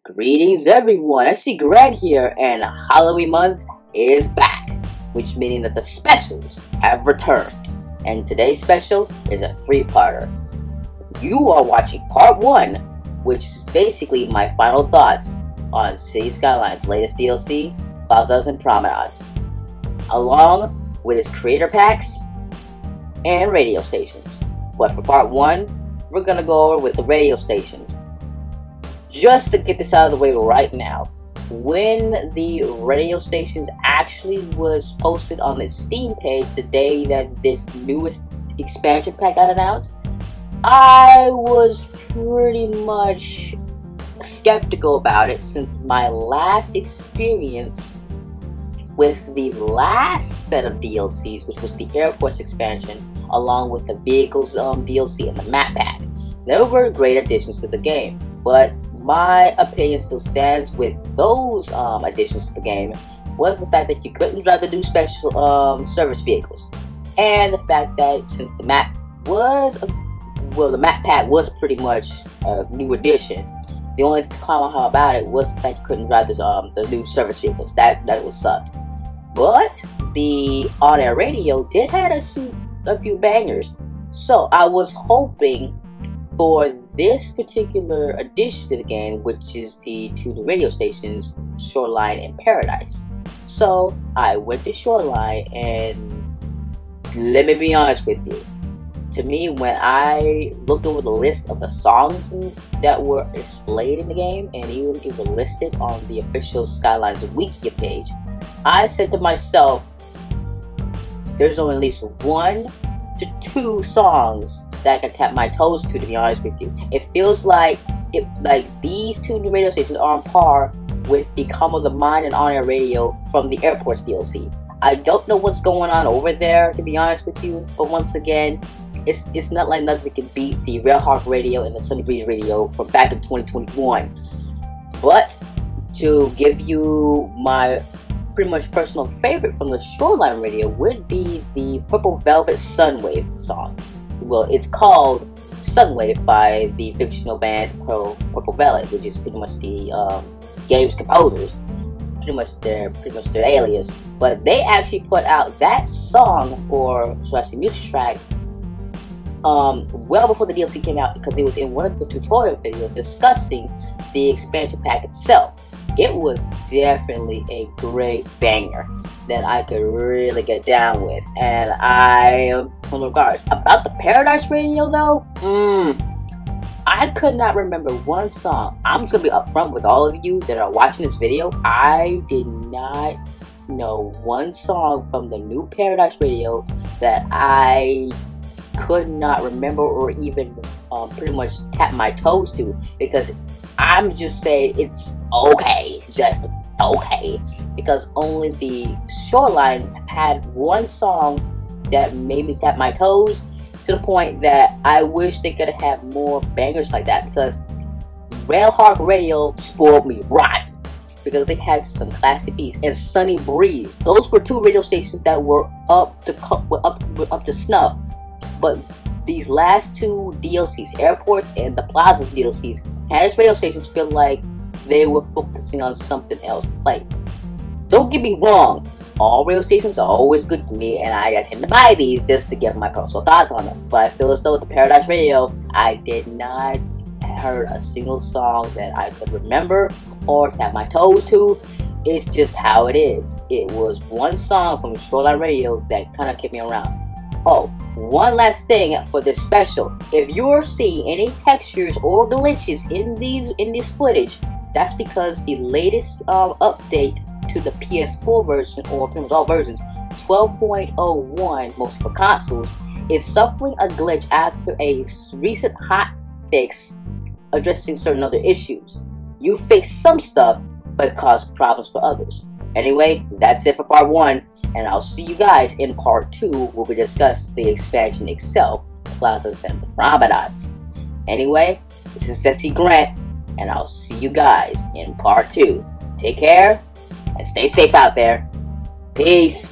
Greetings everyone, SCGRANT here, and Halloween month is back, which meaning that the specials have returned. And today's special is a three-parter. You are watching part 1, which is basically my final thoughts on City Skylines' latest DLC, Plazas and Promenades, along with its creator packs and radio stations. But for part 1, we're gonna go over with the radio stations. Just to get this out of the way right now, when the radio stations actually was posted on the Steam page the day that this newest expansion pack got announced, I was pretty much skeptical about it, since my last experience with the last set of DLCs, which was the Airports expansion, along with the Vehicles DLC and the map pack. They were great additions to the game, but my opinion still stands with those additions to the game was the fact that you couldn't drive the new special service vehicles, and the fact that since the map was the map pack was pretty much a new addition, the only comment about it was the fact you couldn't drive the new service vehicles. That would suck. But the on-air radio did have a few bangers, so I was hoping for this particular addition to the game, which is the two new radio stations, Shoreline and Paradise. So I went to Shoreline, and let me be honest with you. To me, when I looked over the list of the songs that were displayed in the game, and even if were listed on the official Skylines Wiki page, I said to myself, there's only at least 1 to 2 songs that I can tap my toes to be honest with you. It feels like these two new radio stations are on par with the Calm of the Mind and on-air radio from the Airports DLC. I don't know what's going on over there, to be honest with you, but once again, it's not like nothing can beat the Railhawk radio and the Sunny Breeze radio from back in 2021. But to give you my pretty much personal favorite from the Shoreline radio would be the Purple Velvet Sunwave song. Well, it's called Sunwave by the fictional band Purple Velvet, which is pretty much the game's composers, pretty much their alias. But they actually put out that song, or should I say music track, well before the DLC came out, because it was in one of the tutorial videos discussing the expansion pack itself. It was definitely a great banger that I could really get down with, and I am full of regards. About the Paradise radio though, I could not remember one song. I'm just gonna be upfront with all of you that are watching this video. I did not know one song from the new Paradise radio that I could not remember or even pretty much tap my toes to, because I'm just saying it's okay, just okay, because only the Shoreline had one song that made me tap my toes, to the point that I wish they could have more bangers like that, because Railhawk radio spoiled me rotten, because they had some classic beats. And Sunny Breeze, those were 2 radio stations that were up to snuff. But these last 2 DLCs, Airports and the Plazas DLCs, had its radio stations feel like they were focusing on something else. Like, don't get me wrong, all radio stations are always good to me, and I tend to buy these just to get my personal thoughts on them. But I feel as though with the Paradise radio, I did not heard a single song that I could remember or tap my toes to. It's just how it is. It was one song from Shoreline radio that kind of kept me around. Oh, one last thing for this special. If you're seeing any textures or glitches in this footage, that's because the latest update to the PS4 version, or pretty much all versions, 12.01, mostly for consoles, is suffering a glitch after a recent hot fix addressing certain other issues. You fixed some stuff, but it caused problems for others. Anyway, that's it for part 1. And I'll see you guys in part 2, where we discuss the expansion itself, Plazas and Promenades. Anyway, this is SCGRANT, and I'll see you guys in part 2. Take care, and stay safe out there. Peace.